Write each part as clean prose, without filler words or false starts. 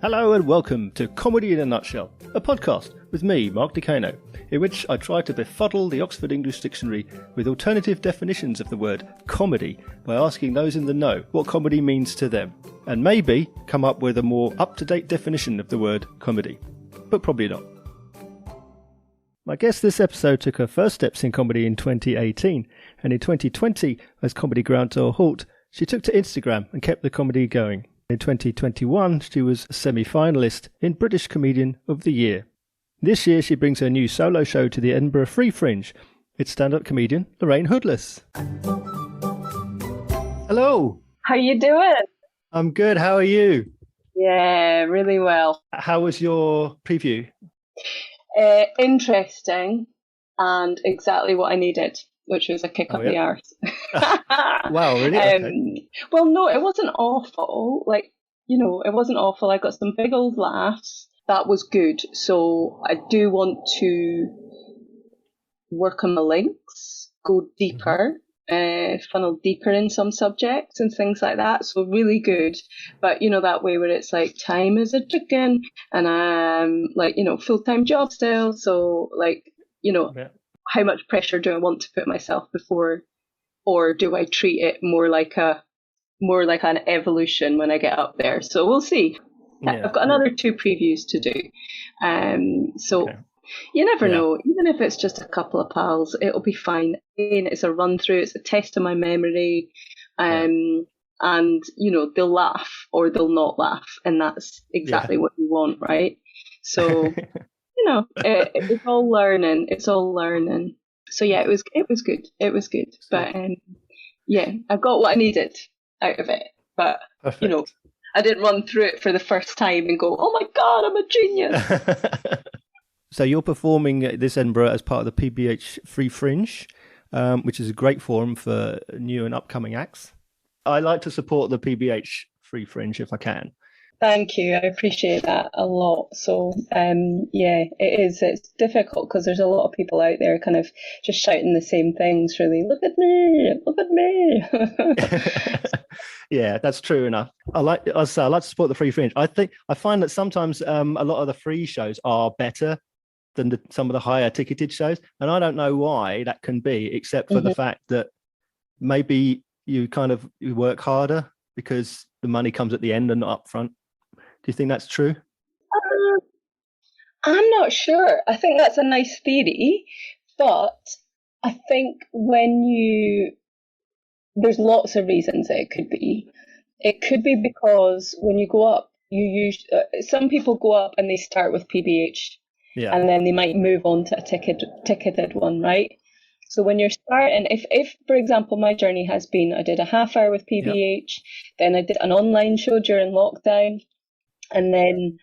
Hello and welcome to Comedy in a Nutshell, a podcast with me, Mark Decano, in which I try to befuddle the Oxford English Dictionary with alternative definitions of the word comedy by asking those in the know what comedy means to them, and maybe come up with a more up-to-date definition of the word comedy. But probably not. My guest this episode took her first steps in comedy in 2018, and in 2020, as comedy ground to a halt, she took to Instagram and kept the comedy going. In 2021, she was a semi-finalist in British Comedian of the Year. This year, she brings her new solo show to the Edinburgh Free Fringe. It's stand-up comedian Lorraine Hoodless. Hello. How you doing? I'm good. How are you? Yeah, really well. How was your preview? Interesting and exactly what I needed, which was a kick up the arse. Wow, really? Okay. Well, no, it wasn't awful. It wasn't awful. I got some big old laughs. That was good. So I do want to work on the links, go deeper, funnel deeper in some subjects and things like that. So really good. But, that way where it's like time is a chicken and I'm full-time job still. So how much pressure do I want to put myself before, or do I treat it more like an evolution when I get up there? So we'll see. Yeah. I've got another 2 previews to do. You never know. Even if it's just a couple of pals, it'll be fine. It's a run through. It's a test of my memory. And they'll laugh or they'll not laugh, and that's exactly what you want, right? So. It's all learning. It's all learning. So yeah, it was good. It was good. But I got what I needed out of it. But perfect. I didn't run through it for the first time and go, "Oh my God, I'm a genius." So you're performing at this Edinburgh as part of the PBH Free Fringe, which is a great forum for new and upcoming acts. I like to support the PBH Free Fringe if I can. Thank you. I appreciate that a lot. So, it is. It's difficult because there's a lot of people out there kind of just shouting the same things, really. Look at me. Look at me. Yeah, that's true enough. I like to support the Free Fringe. I find that sometimes a lot of the free shows are better than some of the higher ticketed shows. And I don't know why that can be, except for the fact that maybe you work harder because the money comes at the end and not up front. Do you think that's true? I'm not sure. I think that's a nice theory, but I think there's lots of reasons that it could be. It could be because when you go up, some people go up and they start with PBH, and then they might move on to a ticketed one, right? So when you're starting, if for example, my journey has been, I did a half hour with PBH, then I did an online show during lockdown, and then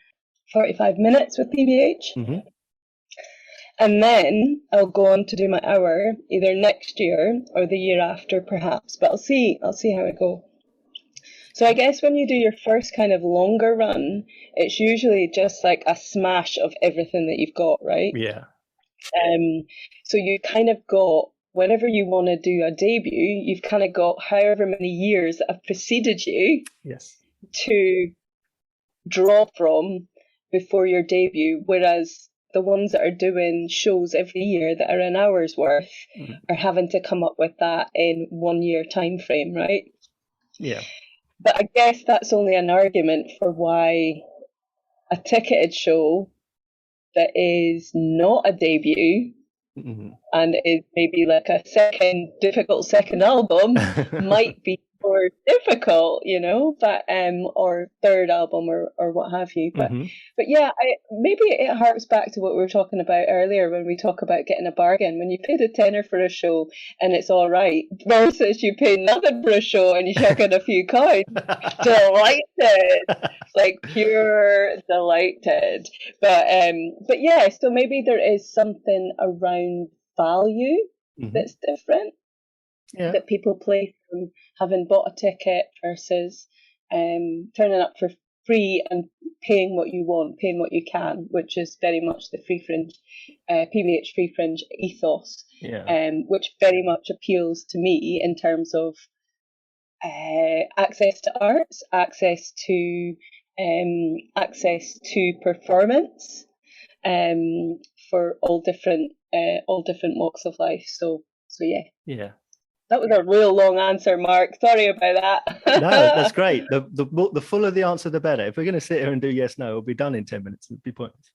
45 minutes with PBH. And then I'll go on to do my hour either next year or the year after, perhaps. But I'll see how it goes. So I guess when you do your first kind of longer run, it's usually just like a smash of everything that you've got, right? Yeah. So you kind of got, whenever you want to do a debut, you've kind of got however many years that have preceded you to draw from before your debut, whereas the ones that are doing shows every year that are an hour's worth are having to come up with that in 1 year time frame, right? Yeah. But I guess that's only an argument for why a ticketed show that is not a debut and is maybe like a difficult second album might be more difficult, but or third album or what have you. But maybe it harks back to what we were talking about earlier when we talk about getting a bargain. When you pay the tenner for a show and it's all right, versus you pay nothing for a show and you chuck in a few coins. Delighted, like pure delighted. But yeah, so maybe there is something around value that's different. That people place from having bought a ticket versus turning up for free and paying what you want, paying what you can, which is very much the Free Fringe, PBH Free Fringe ethos, which very much appeals to me in terms of access to arts, access to performance, for all different walks of life. So yeah. Yeah. That was a real long answer, Mark. Sorry about that. No, that's great. The fuller the answer, the better. If we're going to sit here and do yes, no, we'll be done in 10 minutes. It'd be pointless.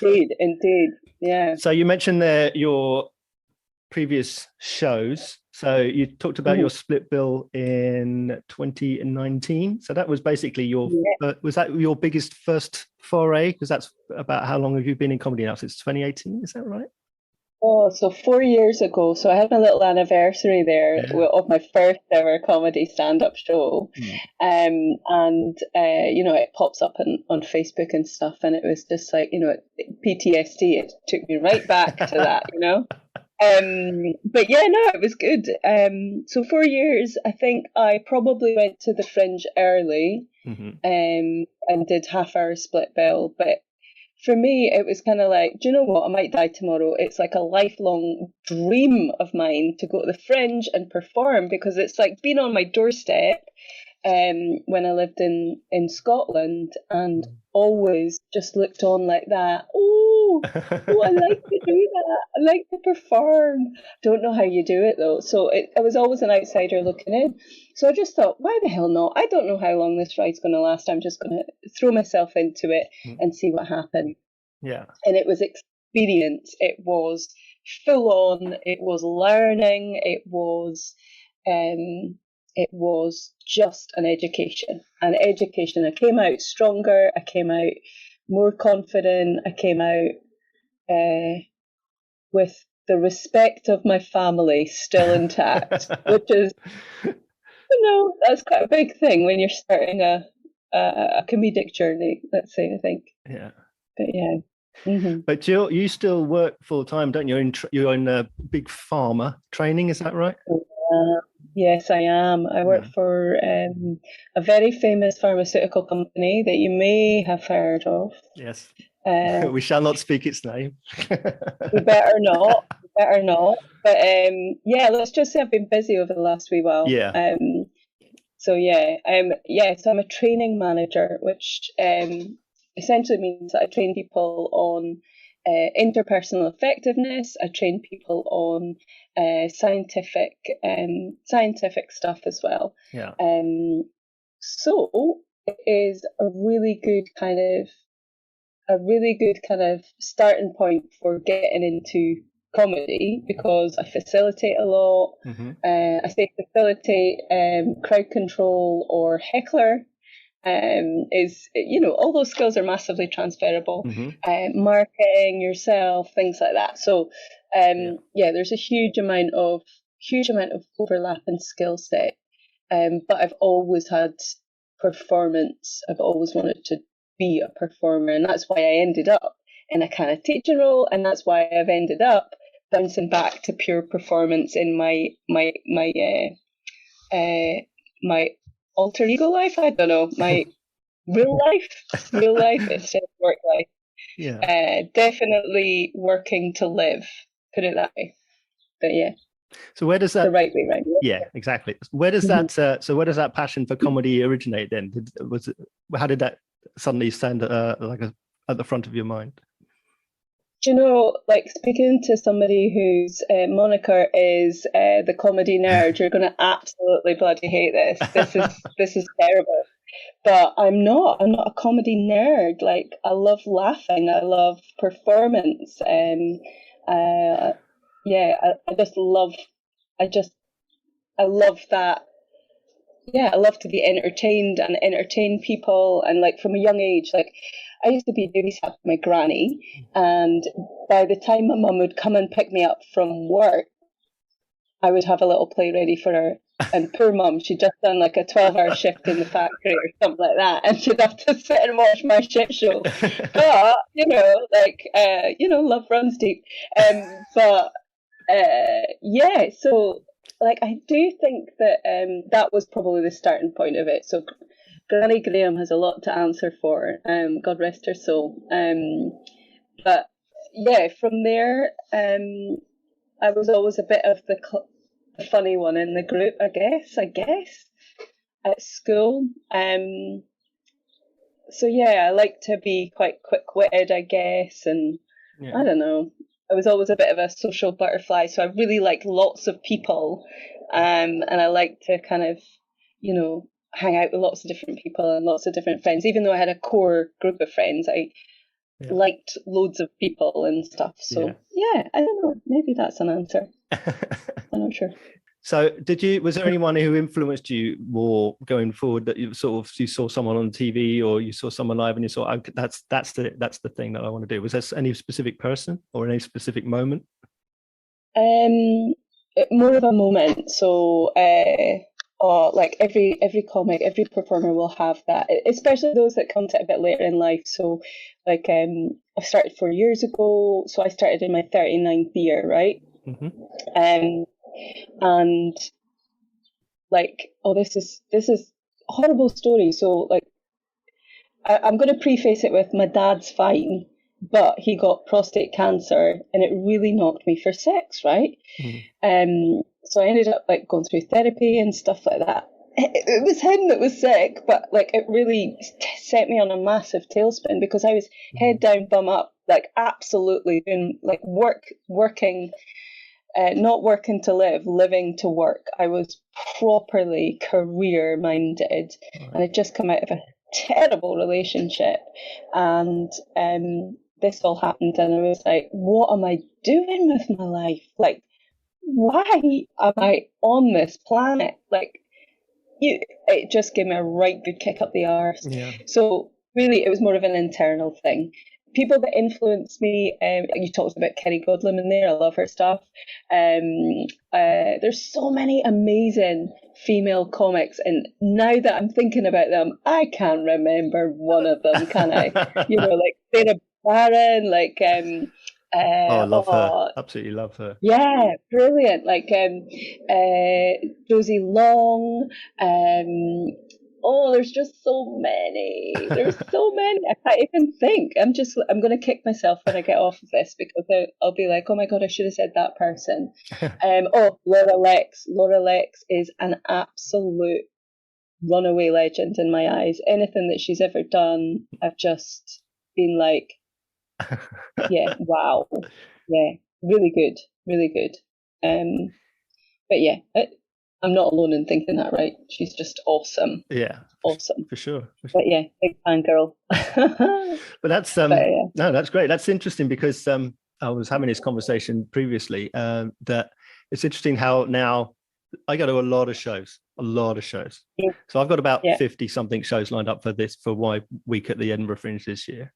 Indeed. Yeah. So you mentioned there your previous shows. So you talked about your split bill in 2019. So that was basically was that your biggest first foray? Because that's about how long have you been in comedy now? Since 2018, is that right? Oh, so 4 years ago. So I had my little anniversary there of my first ever comedy stand-up show. It pops up on Facebook and stuff, and it was just like, PTSD. It took me right back to that, But yeah, no, it was good. So 4 years, I think I probably went to the Fringe early, and did half-hour split bill, but for me, it was kind of like, do you know what? I might die tomorrow. It's like a lifelong dream of mine to go to the Fringe and perform, because it's like been on my doorstep when I lived in Scotland, and always just looked on like that. Oh, I like to do that. I like to perform. Don't know how you do it though. So I was always an outsider looking in. So I just thought, why the hell not? I don't know how long this ride's going to last. I'm just going to throw myself into it and see what happens. Yeah. And it was experience. It was full on. It was learning. It was just an education. An education. I came out stronger. I came out more confident. I came out with the respect of my family still intact, which is, that's quite a big thing when you're starting a comedic journey, let's say, I think. Yeah. But yeah. Mm-hmm. But you still work full time, don't you? You're in a big pharma training, is that right? Yes, I am. I work for a very famous pharmaceutical company that you may have heard of. Yes. We shall not speak its name. We better not. But let's just say I've been busy over the last wee while. Yeah. So I'm a training manager, which essentially means that I train people on interpersonal effectiveness. I train people on scientific stuff as well. Yeah. So it is a really good kind of starting point for getting into comedy, because I facilitate a lot. I say facilitate, crowd control or heckler. All those skills are massively transferable. Marketing yourself, things like that. So there's a huge amount of overlap in skill set. But I've always had performance. I've always wanted to be a performer, and that's why I ended up in a kind of teaching role, and that's why I've ended up bouncing back to pure performance in my alter ego life. I don't know, my real life instead of work life. Yeah. Definitely working to live, put it that way. But yeah. So where does that the right way round? Yeah, exactly. Where does that where does that passion for comedy originate then? How did that suddenly stand at the front of your mind? Do you know, like, speaking to somebody whose moniker is the comedy nerd, you're going to absolutely bloody hate this. This is terrible. But I'm not a comedy nerd. Like, I love laughing. I love performance. I love that. Yeah, I love to be entertained and entertain people. And like from a young age, like I used to be babysat by my granny, and by the time my mum would come and pick me up from work, I would have a little play ready for her. And poor mum, she'd just done like a 12-hour shift in the factory or something like that, and she'd have to sit and watch my shit show. But love runs deep. So like I do think that that was probably the starting point of it. So Granny Graham has a lot to answer for. God rest her soul. But yeah, from there, I was always a bit of the the funny one in the group, I guess, at school. So yeah, I like to be quite quick-witted, I guess, and I don't know. I was always a bit of a social butterfly, so I really like lots of people, and I like to kind of, hang out with lots of different people and lots of different friends. Even though I had a core group of friends, I liked loads of people and stuff. So yeah, I don't know. Maybe that's an answer. I'm not sure. So was there anyone who influenced you more going forward, that you saw someone on TV or you saw someone live and you thought, that's the thing that I want to do? Was there any specific person or any specific moment? More of a moment. So like every comic, every performer will have that, especially those that come to it a bit later in life. So like I started 4 years ago, so I started in my 39th year, right? Mm-hmm. And like, this is a horrible story. So like, I'm going to preface it with my dad's fine, but he got prostate cancer and it really knocked me for six, right? Mm-hmm. So I ended up like going through therapy and stuff like that. It was him that was sick, but like it really set me on a massive tailspin because I was head down, bum up, like absolutely doing like working. Not working to live, living to work. I was properly career minded, and I'd just come out of a terrible relationship, and this all happened, and I was like, what am I doing with my life? Like, why am I on this planet? Like, it just gave me a right good kick up the arse. Yeah. So really, it was more of an internal thing. People that influenced me, you talked about Kerry Godlim in there. I love her stuff. There's so many amazing female comics, and now that I'm thinking about them, I can't remember one of them, can I? Like Sarah Barron, like I love her. Absolutely love her. Yeah, brilliant. Like Josie Long. There's just so many. There's so many. I can't even think. I'm going to kick myself when I get off of this because I'll be like, oh my God, I should have said that person. Laura Lex. Laura Lex is an absolute runaway legend in my eyes. Anything that she's ever done, I've just been like, yeah, wow. Yeah, really good. Really good. But yeah, I'm not alone in thinking that, right? She's just awesome. Yeah, awesome for sure. But yeah, big fan girl. But that's no, that's great. That's interesting because I was having this conversation previously that it's interesting how now I go to a lot of shows. Yeah. So I've got about 50 something shows lined up for my week at the Edinburgh Fringe this year.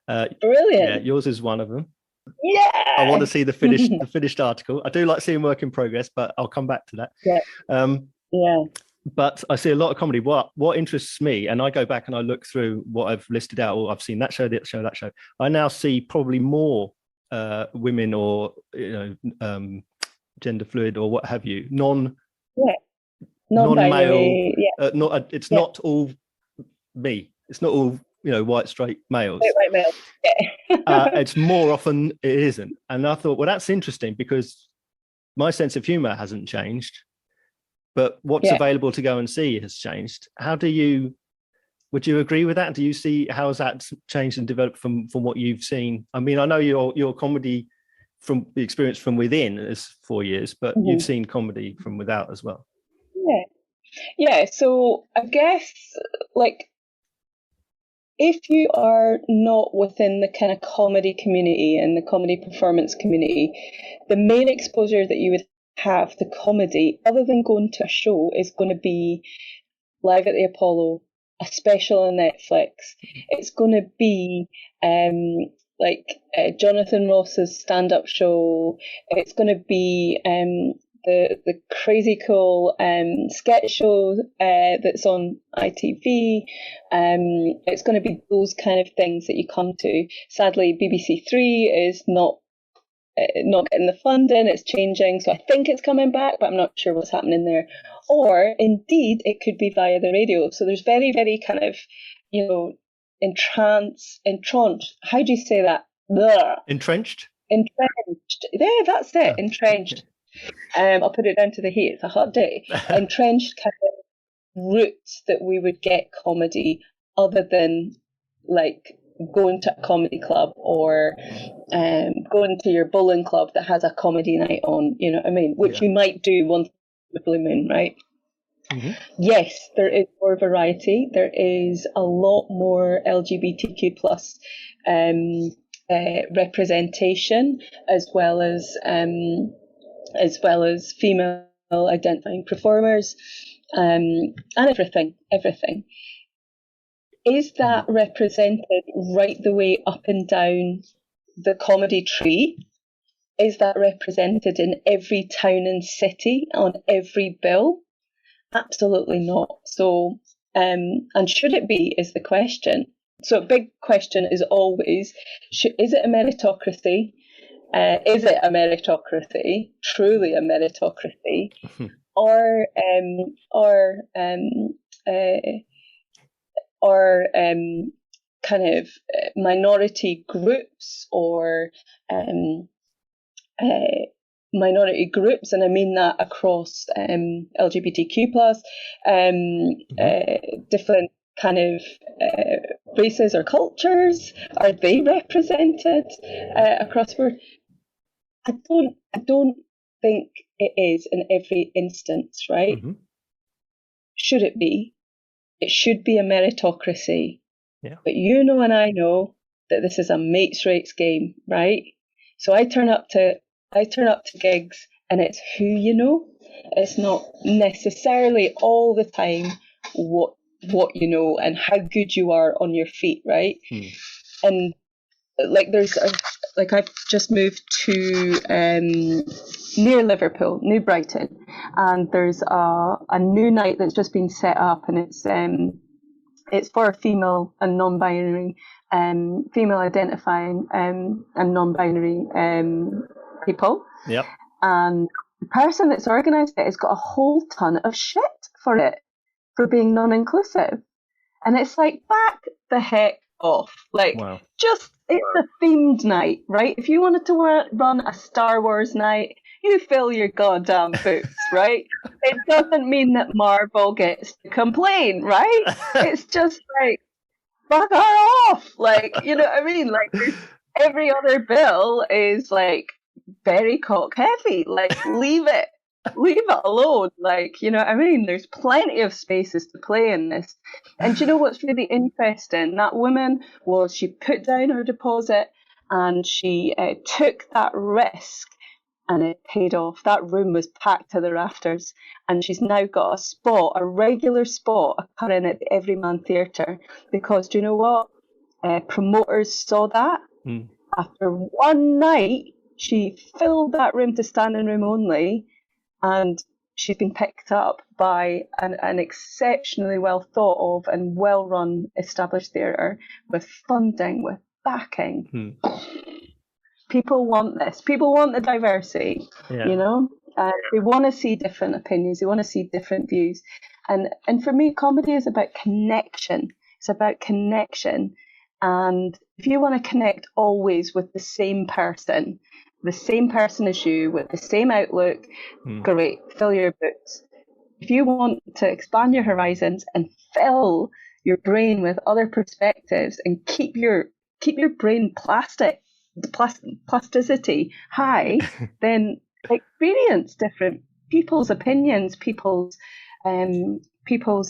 Brilliant. Yeah, yours is one of them. Yeah, I want to see the finished article. I do like seeing work in progress, but I'll come back to that. Yeah. But I see a lot of comedy. What interests me, and I go back and I look through what I've listed out, or I've seen that show, that show. I now see probably more women or gender fluid or what have you, non-male. It's not all me. It's not all white straight males. White males. Yeah. It's more often it isn't. And I thought, well, that's interesting because my sense of humor hasn't changed, but what's available to go and see has changed. Would you agree with that? Do you see how has that changed and developed from what you've seen? I mean, I know your comedy from the experience from within is 4 years, but you've seen comedy from without as well. Yeah. So I guess like, if you are not within the kind of comedy community and the comedy performance community, the main exposure that you would have to comedy, other than going to a show, is going to be Live at the Apollo, a special on Netflix. It's going to be Jonathan Ross's stand-up show. It's going to be the crazy cool sketch show that's on ITV. It's going to be those kind of things that you come to. Sadly, BBC Three is not getting the funding. It's changing, so I think it's coming back, but I'm not sure what's happening there. Or indeed, it could be via the radio. So there's very, very kind of, entrenched. How do you say that? Blah. Entrenched. Yeah, that's it. Entrenched. I'll put it down to the heat. It's a hot day. Entrenched kind of routes that we would get comedy, other than like going to a comedy club or going to your bowling club that has a comedy night on, you know what I mean? Which you might do once in the blue moon, right? Mm-hmm. Yes, there is more variety. There is a lot more LGBTQ plus representation, as well as female identifying performers, and everything. Is that represented right the way up and down the comedy tree? Is that represented in every town and city on every bill? Absolutely not. So, and should it be, is the question. So a big question is always, is it a meritocracy? Is it a meritocracy, truly a meritocracy, or kind of minority groups, or minority groups, and I mean that across LGBTQ plus, different kind of races or cultures, are they represented across the board? I don't think it is in every instance, right? Mm-hmm. Should it be? It should be a meritocracy. Yeah. But you know and I know that this is a mates rates game, right? So I turn up to gigs, and it's who you know. It's not necessarily all the time what you know and how good you are on your feet, right? And like I've just moved to near Liverpool, New Brighton, and there's a new night that's just been set up, and it's for female and non-binary, female identifying and non-binary people. Yep. And the person that's organised it has got a whole ton of shit for it, for being non-inclusive. And it's like, back the heck off. Like, wow. Just, it's a themed night, right? If you wanted to run a Star Wars night, you fill your goddamn boots, right? It doesn't mean that Marvel gets to complain, right? It's just like, fuck her off. Like, you know what I mean? Like, every other bill is like very cock heavy. Like, leave it alone. Like, you know what I mean? There's plenty of spaces to play in this. And do you know what's really interesting? That woman she put down her deposit, and she took that risk, and it paid off. That room was packed to the rafters, and she's now got a regular spot occurring at the Everyman Theatre, because do you know what? Promoters saw that. After one night, she filled that room to standing room only, and she's been picked up by an exceptionally well thought of and well run established theatre, with funding, with backing. People want this. People want the diversity, you know? They want to see different opinions. They want to see different views. And for me, comedy is about connection. It's about connection. And if you want to connect always with the same person as you, with the same outlook, great, fill your boots. If you want to expand your horizons and fill your brain with other perspectives and keep your brain plasticity high, then experience different people's opinions, people's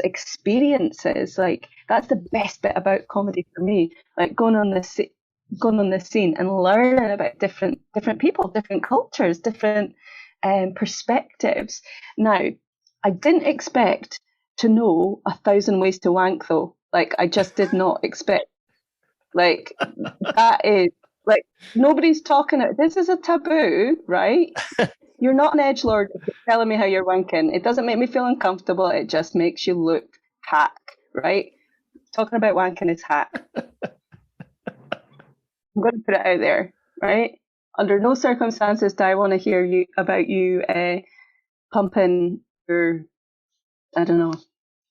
experiences. Like, that's the best bit about comedy for me. Like, going on this scene and learning about different people, different cultures, different perspectives. Now, I didn't expect to know 1,000 ways to wank, though. Like, I just did not expect. Like, that is, like, nobody's talking. This is a taboo, right? You're not an edgelord if you're telling me how you're wanking. It doesn't make me feel uncomfortable. It just makes you look hack, right? Talking about wanking is hack. I'm going to put it out there, right? Under no circumstances do I want to hear about you pumping your, I don't know,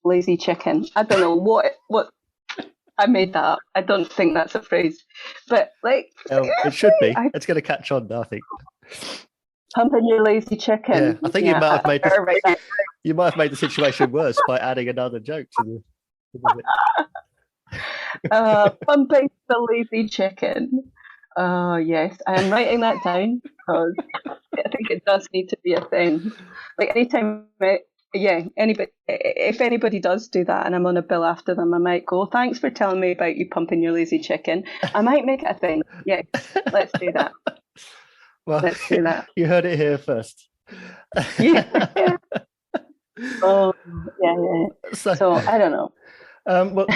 lazy chicken. I don't know what. I made that up. I don't think that's a phrase, but like, it should be. It's going to catch on, I think. Pumping your lazy chicken. Yeah, I think you might have made the situation worse by adding another joke to the Bumpy the lazy chicken. Oh yes, I am writing that down because I think it does need to be a thing. Like anytime, anybody, if anybody does do that and I'm on a bill after them, I might go, "Thanks for telling me about you pumping your lazy chicken." I might make it a thing. Yes, let's do that. Well, let's do that. You heard it here first. Yeah. Oh, yeah. So I don't know. Well,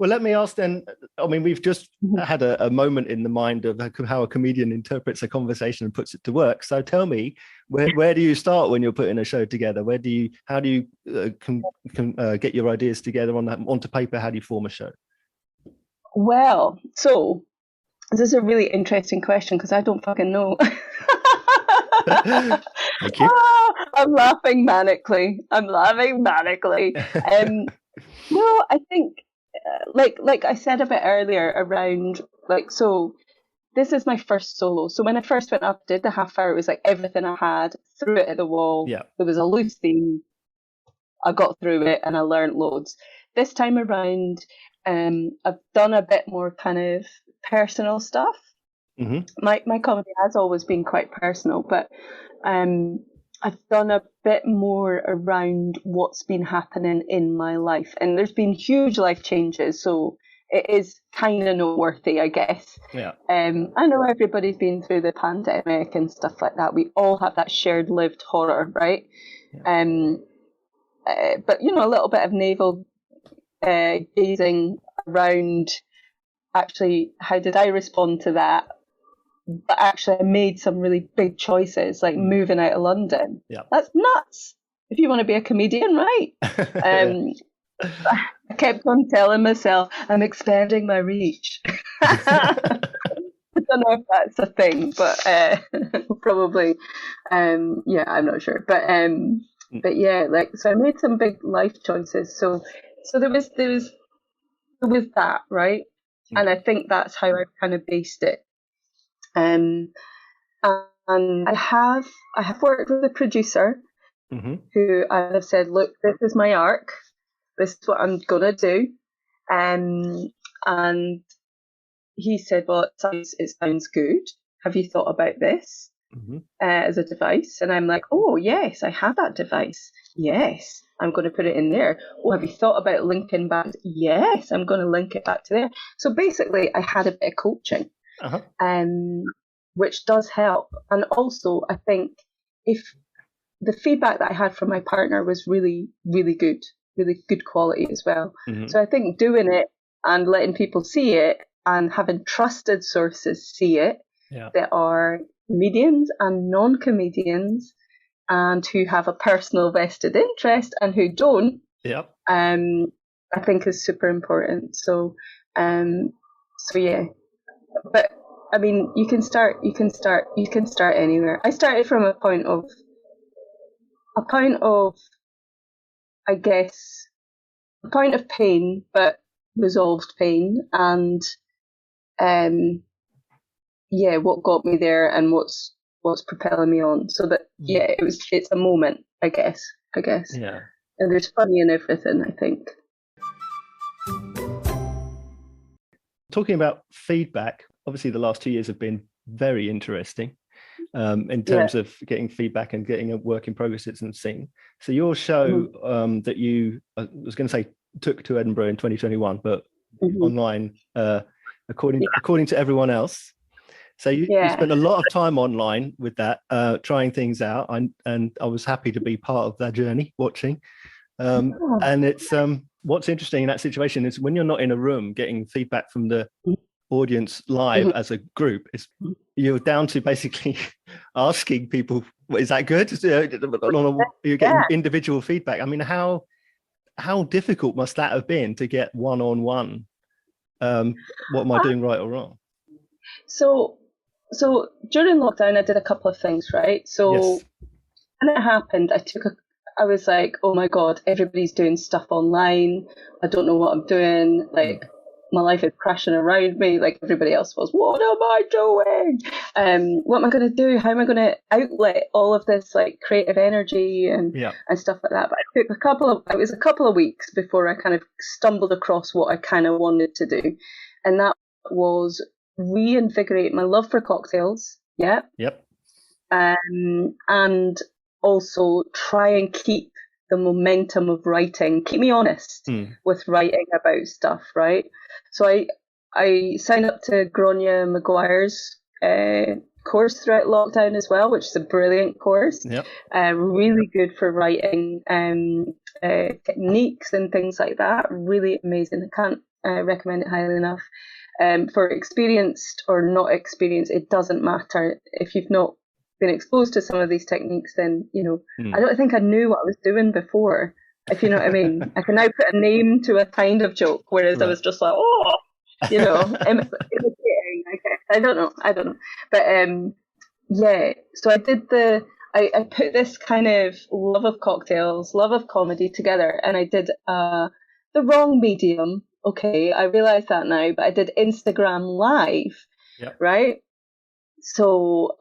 let me ask then. I mean, we've just had a moment in the mind of how a comedian interprets a conversation and puts it to work. So tell me, where do you start when you're putting a show together? How do you get your ideas together onto paper? How do you form a show? Well, so this is a really interesting question because I don't fucking know. Thank you. I'm laughing manically. No, I think, like I said a bit earlier around, so this is my first solo. So when I first went up, did the half hour, it was like everything I had, threw it at the wall. Yeah. There was a loose theme. I got through it and I learned loads. This time around, I've done a bit more kind of personal stuff. Mm-hmm. My comedy has always been quite personal, but I've done a bit more around what's been happening in my life. And there's been huge life changes, so it is kind of noteworthy, I guess. Yeah. I know everybody's been through the pandemic and stuff like that. We all have that shared lived horror, right? Yeah. But, a little bit of navel gazing around, actually, how did I respond to that? But actually I made some really big choices, like moving out of London. Yeah. That's nuts. If you want to be a comedian, right? I kept on telling myself, I'm expanding my reach. I don't know if that's a thing, but probably, I'm not sure. But yeah, so I made some big life choices. So there was that, right? Yeah. And I think that's how I kind of based it. And I have worked with a producer who I have said, look, this is my arc. This is what I'm gonna do. And he said, well, it sounds good. Have you thought about this as a device? And I'm like, oh yes, I have that device. Yes, I'm going to put it in there. Oh, have you thought about linking back? Yes, I'm going to link it back to there. So basically, I had a bit of coaching. Which does help. And also, I think if the feedback that I had from my partner was really, really good quality as well. So I think doing it and letting people see it and having trusted sources see it that are comedians and non-comedians and who have a personal vested interest and who don't, I think is super important. So yeah. But I mean, you can start anywhere. I started from a point of, I guess, a point of pain, but resolved pain, and what got me there and what's propelling me on. So that it's a moment, I guess. Yeah. And there's funny in everything, I think. Talking about feedback, obviously the last 2 years have been very interesting in terms of getting feedback and getting a work in progress and seen. So your show that you, I was going to say, took to Edinburgh in 2021, but online, according to everyone else. So you spent a lot of time online with that, trying things out, and I was happy to be part of that journey, watching. And it's what's interesting in that situation is when you're not in a room getting feedback from the audience live as a group, you're down to basically asking people, is that good? You're getting individual feedback. I mean, how difficult must that have been to get one-on-one? What am I doing right or wrong? So during lockdown, I did a couple of things, right? So when it happened, I was like, oh my God, everybody's doing stuff online. I don't know what I'm doing. Like, my life is crashing around me like everybody else was. What am I doing? What am I going to do? How am I going to outlet all of this like creative energy and stuff like that? But it took it was a couple of weeks before I kind of stumbled across what I kind of wanted to do. And that was reinvigorate my love for cocktails. Yeah. Yep. And also try and keep the momentum of writing, keep me honest with writing about stuff, right? So I signed up to Gráinne Maguire's course throughout lockdown as well, which is a brilliant course. Yep. Really good for writing techniques and things like that. Really amazing. I can't recommend it highly enough. For experienced or not experienced, it doesn't matter. If you've not been exposed to some of these techniques, then, you know, I don't think I knew what I was doing before, if you know what I mean. I can now put a name to a kind of joke, whereas I was just like, oh, you know, imitating, I guess. I don't know. But yeah, so I did I put this kind of love of cocktails, love of comedy together, and I did the wrong medium. Okay, I realise that now, but I did Instagram Live, right? So,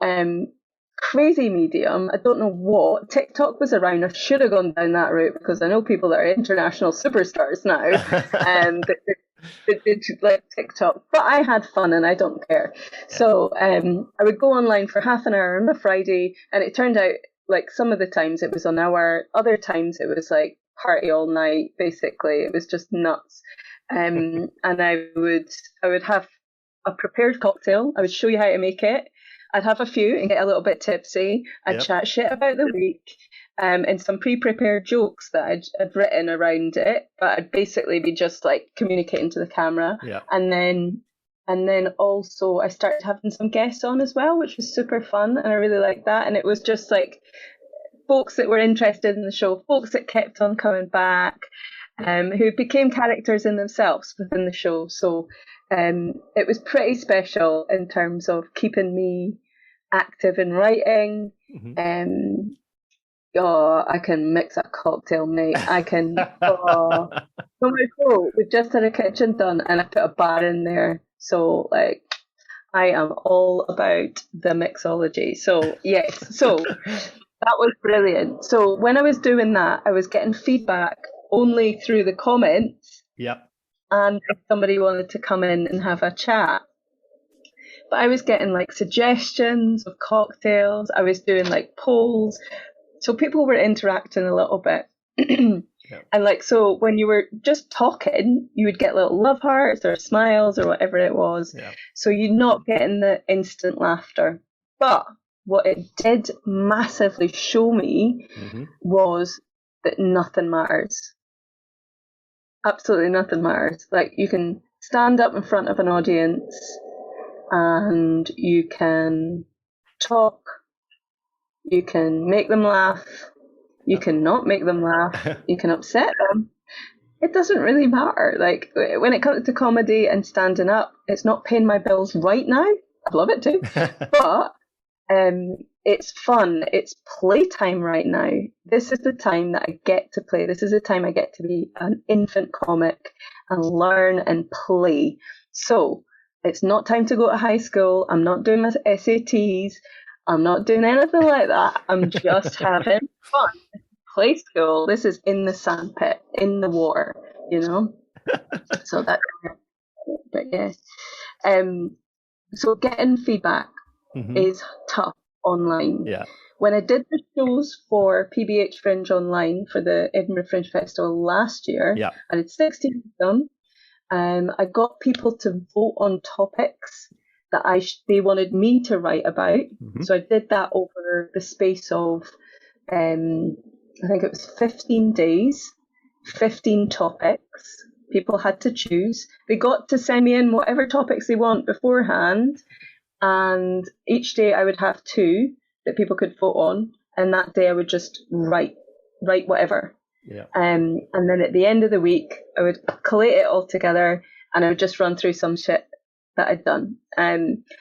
crazy medium. I don't know what. TikTok was around. I should have gone down that route because I know people that are international superstars now that did like TikTok. But I had fun and I don't care. So I would go online for half an hour on a Friday, and it turned out like some of the times it was an hour, other times it was like party all night. Basically, it was just nuts. And I would have a prepared cocktail. I would show you how to make it. I'd have a few and get a little bit tipsy. I'd chat shit about the week, and some pre-prepared jokes that I'd written around it. But I'd basically be just like communicating to the camera. Yeah. And then also I started having some guests on as well, which was super fun, and I really liked that. And it was just like folks that were interested in the show, folks that kept on coming back, who became characters in themselves within the show. So it was pretty special in terms of keeping me active in writing. I can mix a cocktail, mate. I can. Oh my God, we just had a kitchen done, and I put a bar in there. So like, I am all about the mixology. So yes, so that was brilliant. So when I was doing that, I was getting feedback only through the comments. Yep. And if somebody wanted to come in and have a chat. But I was getting like suggestions of cocktails. I was doing like polls. So people were interacting a little bit. And like, so when you were just talking, you would get little love hearts or smiles or whatever it was. Yeah. So you're not getting the instant laughter. But what it did massively show me was that nothing matters. Absolutely nothing matters. Like, you can stand up in front of an audience and you can talk, you can make them laugh, you can not make them laugh, you can upset them. It doesn't really matter. Like, when it comes to comedy and standing up, it's not paying my bills right now. I'd love it too. But it's fun. It's playtime right now. This is the time that I get to play. This is the time I get to be an infant comic and learn and play. So it's not time to go to high school. I'm not doing my SATs. I'm not doing anything like that. I'm just having fun. Play school. This is in the sandpit, in the water, you know? So that's it. But yeah. So getting feedback is tough online. Yeah. When I did the shows for PBH Fringe Online for the Edinburgh Fringe Festival last year, I did 16 of them. I got people to vote on topics that they wanted me to write about. So I did that over the space of, I think it was 15 days, 15 topics. People had to choose. They got to send me in whatever topics they want beforehand. And each day I would have two that people could vote on, and that day I would just write whatever. Yeah. And then at the end of the week, I would collate it all together, and I would just run through some shit that I'd done.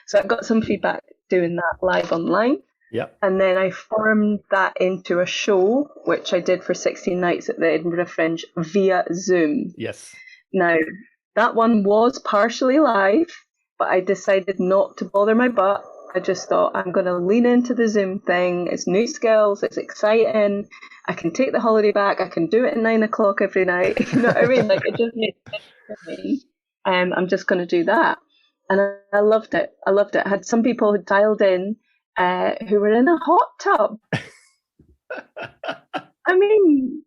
So I got some feedback doing that live online. Yeah. And then I formed that into a show, which I did for 16 nights at the Edinburgh Fringe via Zoom. Yes. Now, That one was partially live, but I decided not to bother my butt. I just thought, I'm going to lean into the Zoom thing. It's new skills. It's exciting. I can take the holiday back. I can do it at 9 o'clock every night. You know what I mean? Like, it just made sense for me. I'm just going to do that. And I loved it. I loved it. I had some people who dialed in who were in a hot tub. I mean,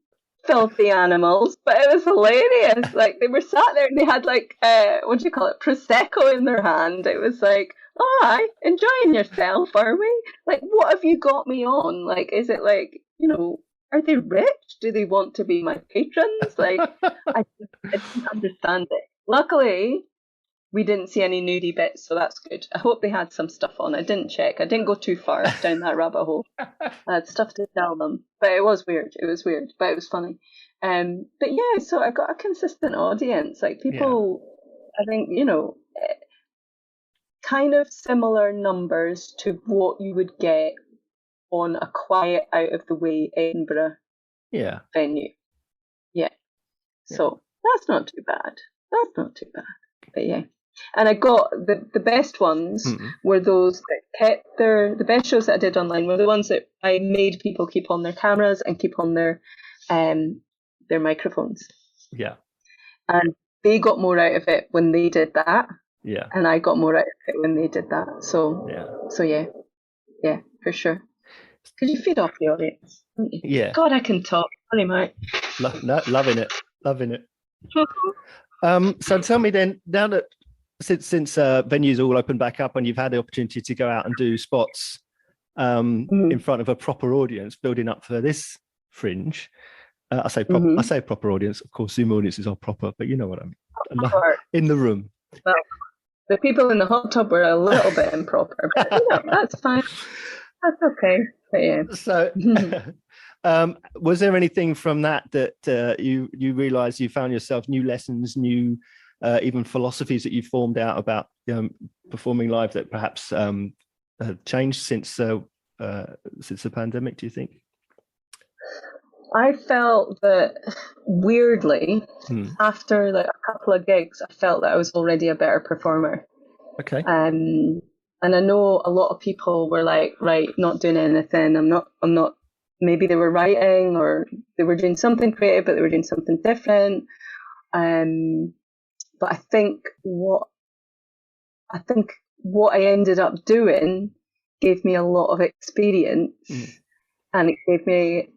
filthy animals, but it was hilarious. Like, they were sat there and they had like, what do you call it, Prosecco in their hand. It was like, hi, enjoying yourself, are we? Like, what have you got me on? Like, is it like, you know, are they rich? Do they want to be my patrons? Like, I didn't understand it. Luckily, we didn't see any nudie bits, so that's good. I hope they had some stuff on. I didn't check. I didn't go too far down that rabbit hole. I had stuff to tell them. But it was weird. It was weird, but it was funny. But yeah, so I got a consistent audience. Like, people, I think, you know, kind of similar numbers to what you would get on a quiet, out of the way Edinburgh venue. Yeah. So that's not too bad. That's not too bad. But yeah. And I got the best ones were those that kept the best shows that I did online were the ones that I made people keep on their cameras and keep on their microphones. Yeah. And they got more out of it when they did that. Yeah. And I got more out of it when they did that. So yeah. Yeah, for sure. Because you feed off the audience, don't you? Yeah. God, I can talk. Sorry, Mark. Loving it. So tell me then, now that since venues all opened back up and you've had the opportunity to go out and do spots in front of a proper audience, building up for this Fringe, I say proper audience. Of course, Zoom audiences are proper, but you know what I mean. In the room. Well, the people in the hot tub were a little bit improper, but you know, that's fine. That's okay. But yeah. So, was there anything from that you realised you found yourself new lessons, new even philosophies that you formed out about performing live that perhaps have changed since the pandemic? Do you think? I felt that weirdly after like a couple of gigs, I felt that I was already a better performer. Okay. And I know a lot of people were like, right, not doing anything. I'm not. Maybe they were writing or they were doing something creative, but they were doing something different. But I think what I ended up doing gave me a lot of experience, and it gave me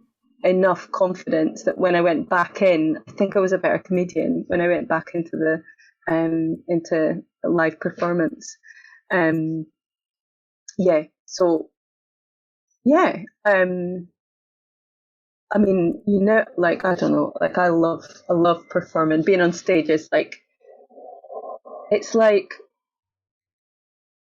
enough confidence that when I went back in, I think I was a better comedian when I went back into the live performance. So yeah. I mean, you know, like, I don't know, like I love performing. Being on stage is like, it's like,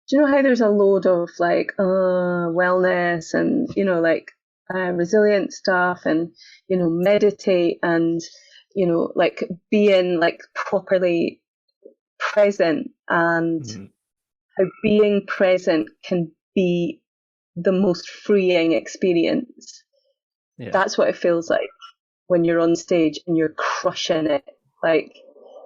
do you know how there's a load of like wellness and, you know, like resilient stuff and, you know, meditate and, you know, like being like properly present and how being present can be the most freeing experience. Yeah. That's what it feels like when you're on stage and you're crushing it. Like,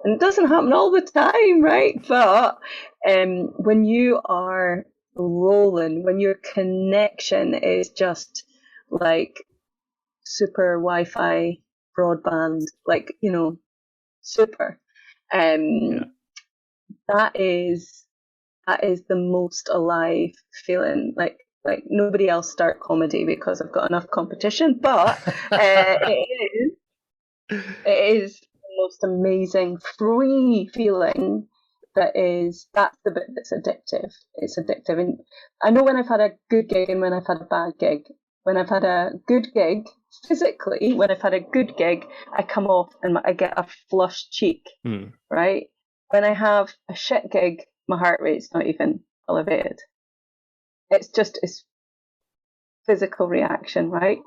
and it doesn't happen all the time, right? But when you are rolling, when your connection is just like super Wi-Fi broadband, like, you know, super, that is the most alive feeling. Like nobody else start comedy because I've got enough competition, but it is the most amazing free feeling. That's the bit that's addictive. It's addictive. And I know when I've had a good gig and when I've had a bad gig. When I've had a good gig physically, when I've had a good gig, I come off and I get a flushed cheek, right? When I have a shit gig, my heart rate's not even elevated. It's physical reaction, right?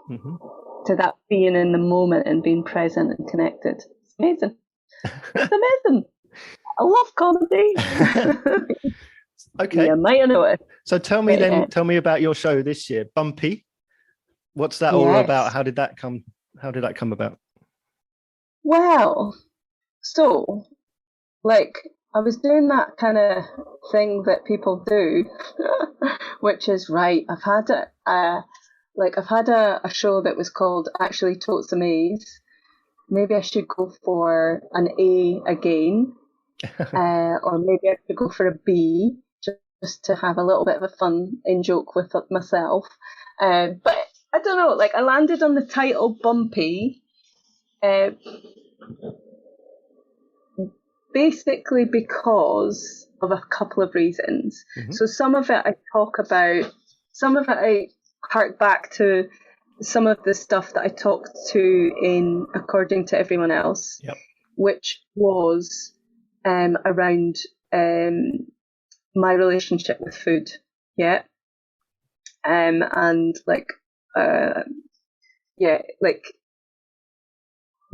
To that being in the moment and being present and connected. It's amazing. It's amazing. I love comedy. Okay. You might know it. So tell me about your show this year, Bumpy. What's that all about? How did that come about? Well, so like I was doing that kind of thing that people do, which is right. I've had a show that was called Actually Totes Amaze. Maybe I should go for an A again, or maybe I should go for a B, just to have a little bit of a fun in joke with myself. But I don't know. Like I landed on the title Bumpy. Basically because of a couple of reasons. Mm-hmm. So some of it I talk about, some of it I hark back to some of the stuff that I talked to in According to Everyone Else, yep. which was around my relationship with food. Yeah. And like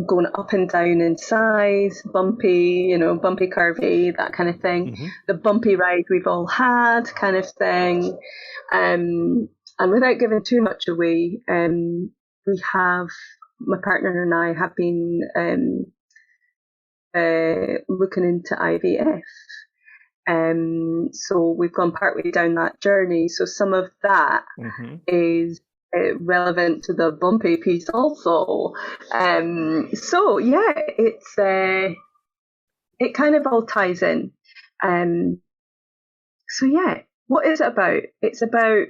going up and down in size, bumpy, bumpy, curvy, that kind of thing. Mm-hmm. The bumpy ride we've all had kind of thing. And without giving too much away, my partner and I have been looking into IVF. So we've gone partway down that journey. So some of that mm-hmm. is relevant to the bumpy piece also. So yeah, it kind of all ties in. So yeah, what is it about? It's about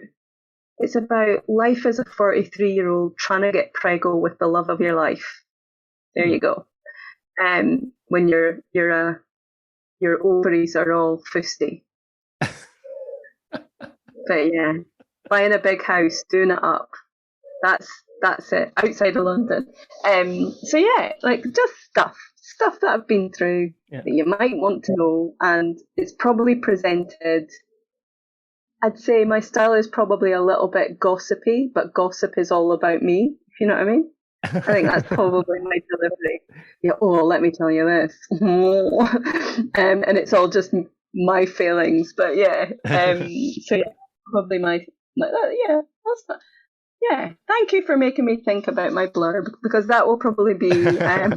life as a 43-year-old trying to get preggo with the love of your life. There you go. When your ovaries are all fusty. But yeah, buying a big house, doing it up. That's it. Outside of London. So yeah, like just stuff that I've been through that you might want to know, and it's probably presented. I'd say my style is probably a little bit gossipy, but gossip is all about me. If you know what I mean. I think that's probably my delivery. Yeah. Oh, let me tell you this. And it's all just my feelings. But yeah. So yeah, probably my yeah. That's not. Yeah. Thank you for making me think about my blurb, because that will probably be my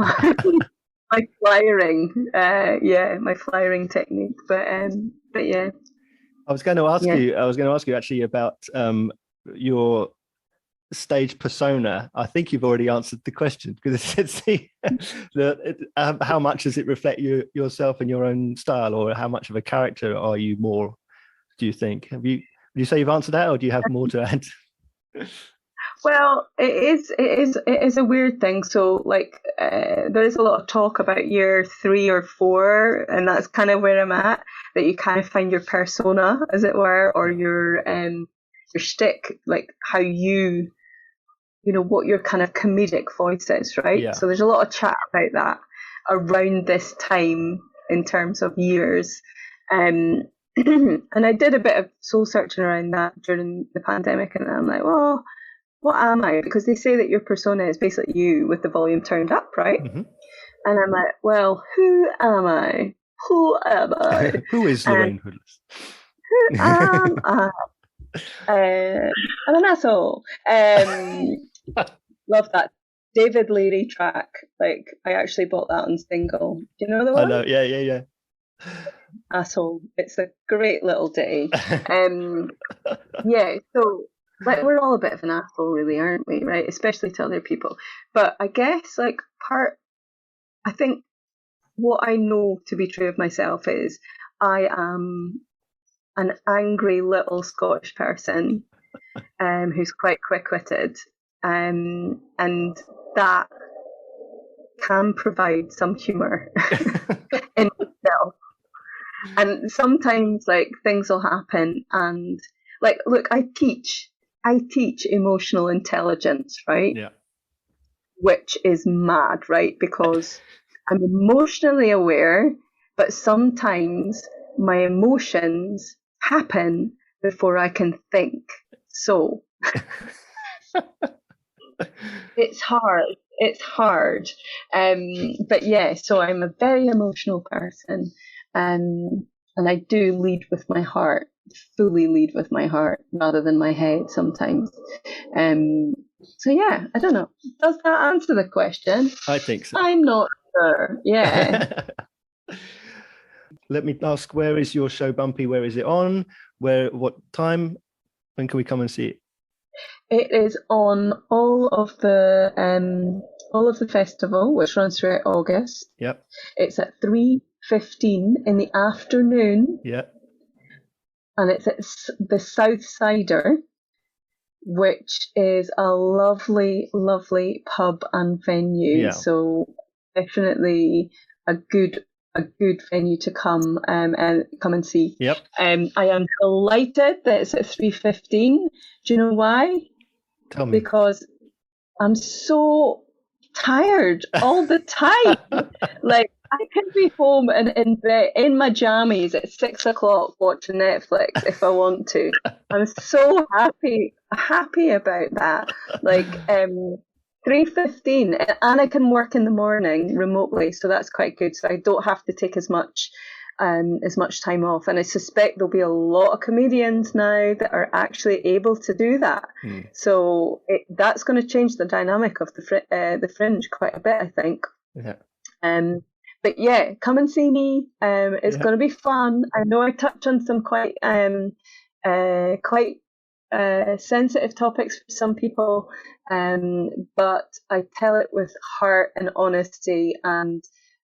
flyering. My flyering technique. But yeah. I was going to ask you actually about your stage persona. I think you've already answered the question, because it's how much does it reflect yourself and your own style, or how much of a character are you more, do you think? Would you say you've answered that, or do you have more to add? Well, it is a weird thing. So like there is a lot of talk about year 3 or 4, and that's kind of where I'm at, that you kind of find your persona, as it were, or your shtick, like how you know what your kind of comedic voice is, right? Yeah. So there's a lot of chat about that around this time in terms of years. And I did a bit of soul searching around that during the pandemic, and I'm like, well, what am I? Because they say that your persona is basically you with the volume turned up, right? Mm-hmm. And I'm like, well, who am I? Who am I? Who is Lorraine Hoodless? Who am I? I'm an asshole. Love that David Leary track. Like, I actually bought that on single. Do you know the one? I know. Yeah. Asshole. It's a great little ditty. Yeah. So, like, we're all a bit of an asshole, really, aren't we? Right? Especially to other people. But I guess, like, I think what I know to be true of myself is I am an angry little Scottish person who's quite quick-witted, and that can provide some humour in itself. And sometimes, like, things will happen, and like, look, I teach emotional intelligence, right? Yeah. Which is mad, right? Because I'm emotionally aware, but sometimes my emotions happen before I can think. So it's hard. But yeah, so I'm a very emotional person, and I do lead with my heart, fully lead with my heart rather than my head sometimes. So yeah, I don't know. Does that answer the question? I think so. I'm not sure. Yeah. let me ask, where is your show, Bumpy? Where is it on? What time? When can we come and see it? It is on all of the festival, which runs throughout August. Yep. It's at 3:15 in the afternoon. Yep. And it's at the South Sider, which is a lovely, lovely pub and venue. Yeah. So definitely a good venue to come and see. Yep. I am delighted that it's at 3:15. Do you know why? Tell me. Because I'm so tired all the time. Like, I can be home and in bed in my jammies at 6 o'clock watching Netflix if I want to. I'm so happy about that. Like 3:15, and I can work in the morning remotely, so that's quite good. So I don't have to take as much time off, and I suspect there'll be a lot of comedians now that are actually able to do that. So that's going to change the dynamic of the Fringe quite a bit, I think. Yeah. But yeah, come and see me. It's going to be fun. I know I touch on some quite sensitive topics for some people, but I tell it with heart and honesty, and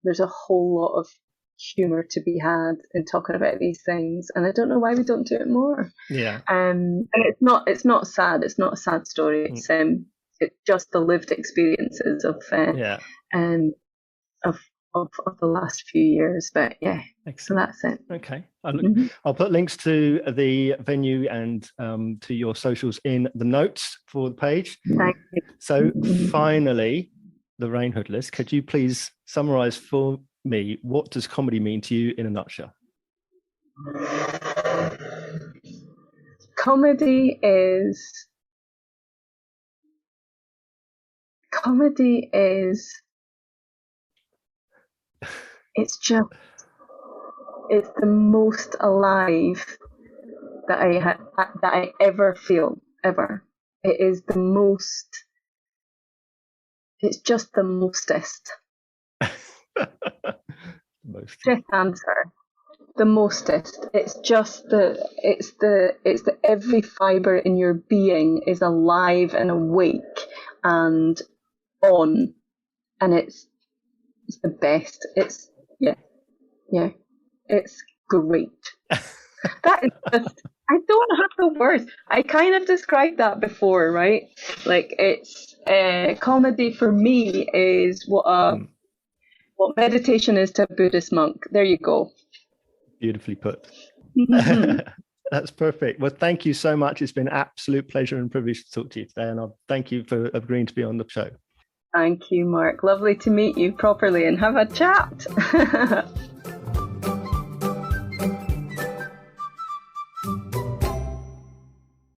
there's a whole lot of humour to be had in talking about these things, and I don't know why we don't do it more. Yeah. And it's not sad. It's not a sad story. It's just the lived experiences of the last few years. But yeah, excellent. So that's it. Okay. I'll put links to the venue and to your socials in the notes for the page. Thank you. So finally, Lorraine Hoodless, could you please summarize for me, what does comedy mean to you in a nutshell? Comedy is it's the most alive that I ever feel, ever. It is the most, it's just the mostest. Just answer. The mostest. It's just it's the every fibre in your being is alive and awake and on, and it's the best. It's it's great. That is just, I don't have the words. I kind of described that before, right? Like, it's comedy for me is what meditation is to a Buddhist monk. There you go. Beautifully put. That's perfect. Well, thank you so much. It's been an absolute pleasure and privilege to talk to you today, and I'll thank you for agreeing to be on the show. Thank you, Mark. Lovely to meet you properly and have a chat.